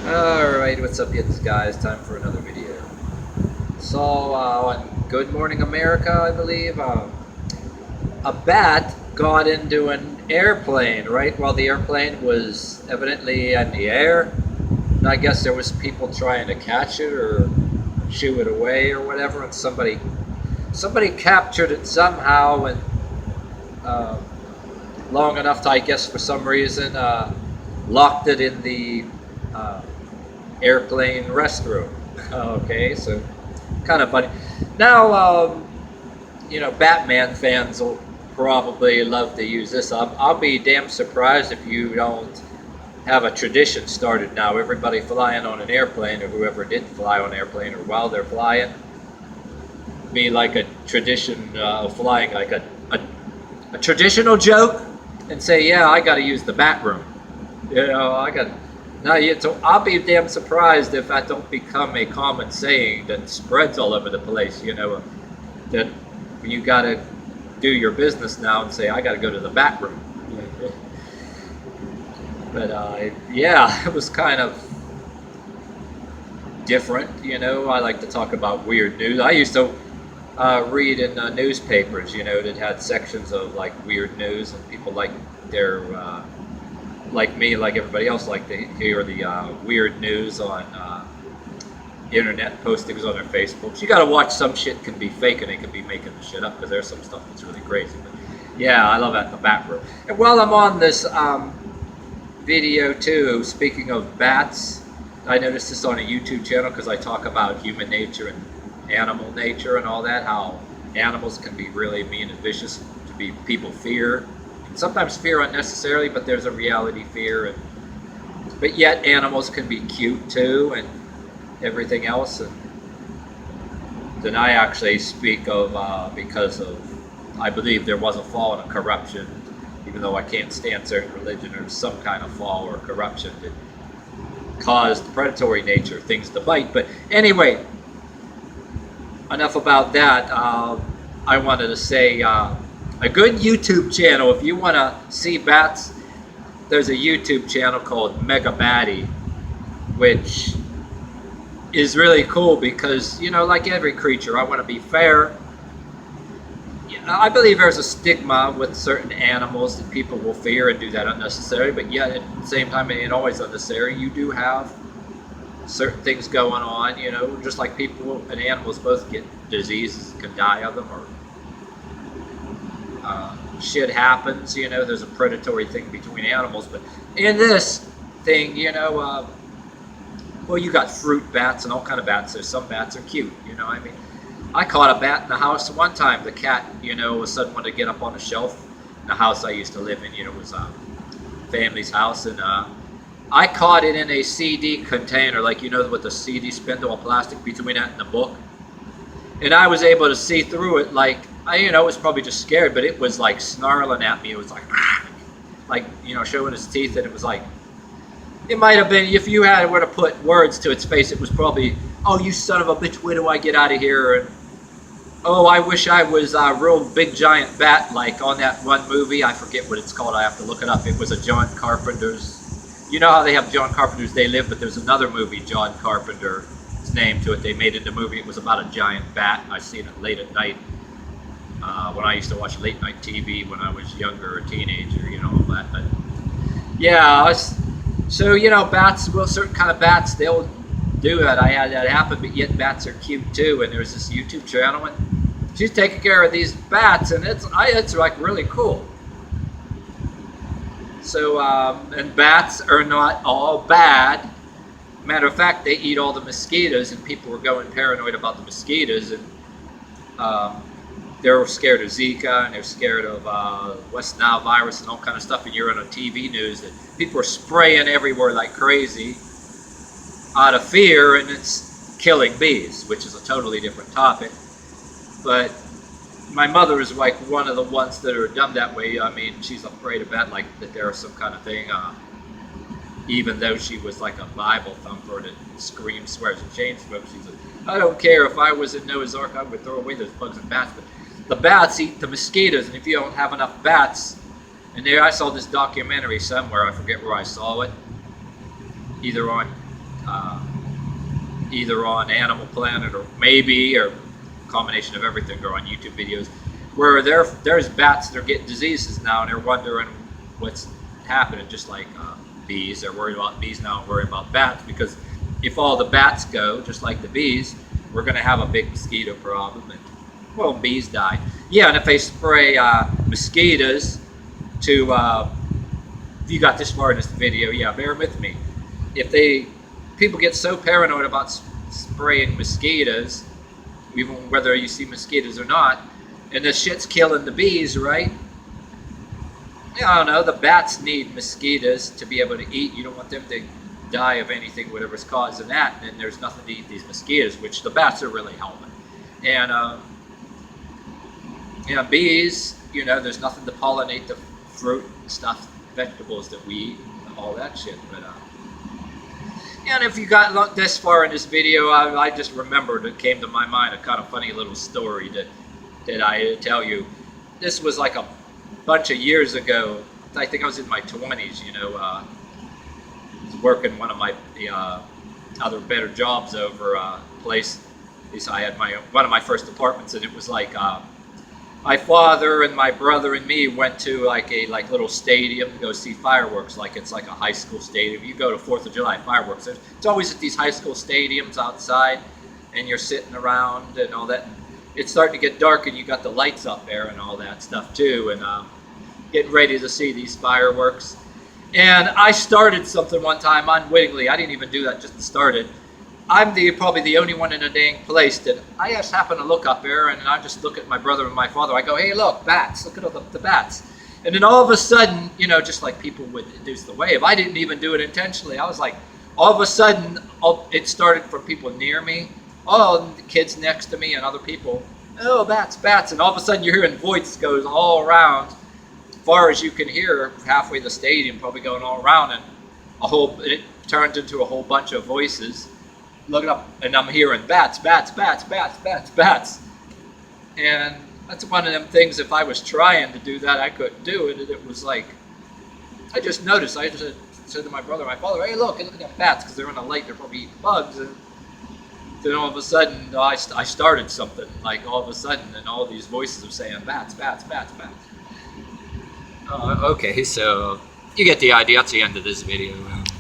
Alright, what's up, yins, guys? Time for another video. So, on Good Morning America, I believe, a bat got into an airplane, right, while the airplane was evidently in the air. And I guess there was people trying to catch it or shoo it away or whatever, and somebody captured it somehow, and uh, long enough to, I guess, for some reason, locked it in the uh, airplane restroom. Okay, so kind of funny. Now, Batman fans will probably love to use this. I'll be damn surprised if you don't have a tradition started now. Everybody flying on an airplane, or whoever did fly on an airplane, or while they're flying, be like a tradition of flying, like a traditional joke, and say, yeah, I got to use the bat room. I got. Now, so I'll be damn surprised if that don't become a common saying that spreads all over the place. That you got to do your business now and say, I got to go to the bat room. But yeah, it was kind of different. I like to talk about weird news. I used to read in newspapers, that had sections of like weird news, and people like their like me, like everybody else, like to hear the weird news on internet postings on their Facebooks. You got to watch. Some shit can be fake and they can be making the shit up, because there's some stuff that's really crazy. But yeah, I love that in the bat room. And while I'm on this video too, speaking of bats, I noticed this on a YouTube channel because I talk about human nature and animal nature and all that, how animals can be really mean and vicious, to be people fear. Sometimes fear unnecessarily, but there's a reality fear, but yet animals can be cute too, and everything else. And then I actually speak of because of, I believe there was a fall in corruption, even though I can't stand certain religion, or some kind of fall or corruption that caused predatory nature, things to bite. But anyway, enough about that. I wanted to say, a good YouTube channel, if you want to see bats, there's a YouTube channel called Megabattie, which is really cool because, like every creature, I want to be fair. I believe there's a stigma with certain animals that people will fear and do that unnecessary, but yet at the same time, it ain't always unnecessary. You do have certain things going on, just like people and animals both get diseases, can die of them, or shit happens, there's a predatory thing between animals. But in this thing, well, you got fruit bats and all kind of bats. There's some bats are cute, I caught a bat in the house one time. The cat, was sudden wanted to get up on a shelf in the house I used to live in. It was a family's house, and I caught it in a CD container, like, with the CD spindle of plastic between that and the book. And I was able to see through it, like, it was probably just scared, but it was like snarling at me. It was like, showing its teeth, and it was like, it might have been, if you were to put words to its face, it was probably, oh, you son of a bitch, where do I get out of here? And, oh, I wish I was a real big giant bat, like on that one movie. I forget what it's called. I have to look it up. It was a John Carpenter's, you know how they have John Carpenter's They Live, but there's another movie, John Carpenter's name to it. They made it a movie. It was about a giant bat. I seen it late at night. When I used to watch late night TV when I was younger, a teenager, all that. But yeah, so bats. Well, certain kind of bats, they'll do that. I had that happen, but yet bats are cute too. And there's this YouTube channel, and she's taking care of these bats, and it's like really cool. So and bats are not all bad. Matter of fact, they eat all the mosquitoes, and people were going paranoid about the mosquitoes, and they're scared of Zika, and they're scared of West Nile virus and all kind of stuff. And you're on a TV news that people are spraying everywhere like crazy out of fear, and it's killing bees, which is a totally different topic. But my mother is like one of the ones that are done that way. I mean, she's afraid of that, like that there's some kind of thing. Even though she was like a Bible thumper that screams, swears, and chain smokes, she said, I don't care, if I was in Noah's Ark, I would throw away those bugs and bats. But the bats eat the mosquitoes, and if you don't have enough bats, and there I saw this documentary somewhere, I forget where I saw it, either on either on Animal Planet or maybe, or a combination of everything, or on YouTube videos, where there's bats that are getting diseases now, and they're wondering what's happening. Just like bees, they're worried about bees now, and worried about bats, because if all the bats go, just like the bees, we're going to have a big mosquito problem, and well, bees die. Yeah, and if they spray mosquitoes to, if you got this far in this video, yeah, bear with me. If people get so paranoid about spraying mosquitoes, even whether you see mosquitoes or not, and the shit's killing the bees, right? I don't know, the bats need mosquitoes to be able to eat. You don't want them to die of anything, whatever's causing that, and then there's nothing to eat these mosquitoes, which the bats are really helping. And bees, there's nothing to pollinate the fruit and stuff, vegetables that we eat, and all that shit. But and if you got this far in this video, I just remembered, it came to my mind a kind of funny little story that I tell you. This was like a bunch of years ago. I think I was in my 20s, I was working one of my other better jobs over a place. I had one of my first apartments, and it was like my father and my brother and me went to like a little stadium to go see fireworks. Like it's like a high school stadium. You go to 4th of July fireworks. It's always at these high school stadiums outside, and you're sitting around and all that. It's starting to get dark, and you got the lights up there and all that stuff too, and getting ready to see these fireworks. And I started something one time unwittingly. I didn't even do that, just to start it. I'm probably the only one in the dang place that I just happen to look up there, and I just look at my brother and my father. I go, hey, look, bats. Look at all the bats. And then all of a sudden, just like people would induce the wave, I didn't even do it intentionally. I was like, all of a sudden, it started from people near me. Oh, the kids next to me and other people. Oh, bats, bats. And all of a sudden, you're hearing voice goes all around, as far as you can hear, halfway the stadium, probably going all around. And it turned into a whole bunch of voices. Looking up, and I'm hearing bats, bats, bats, bats, bats, bats. And that's one of them things, if I was trying to do that, I couldn't do it. And it was like, I just noticed. I just said to my brother and my father, hey, look at them bats, because they're in the light, they're probably eating bugs. And then all of a sudden, I started something. Like all of a sudden, and all these voices are saying bats, bats, bats, bats. Okay, so you get the idea. That's the end of this video.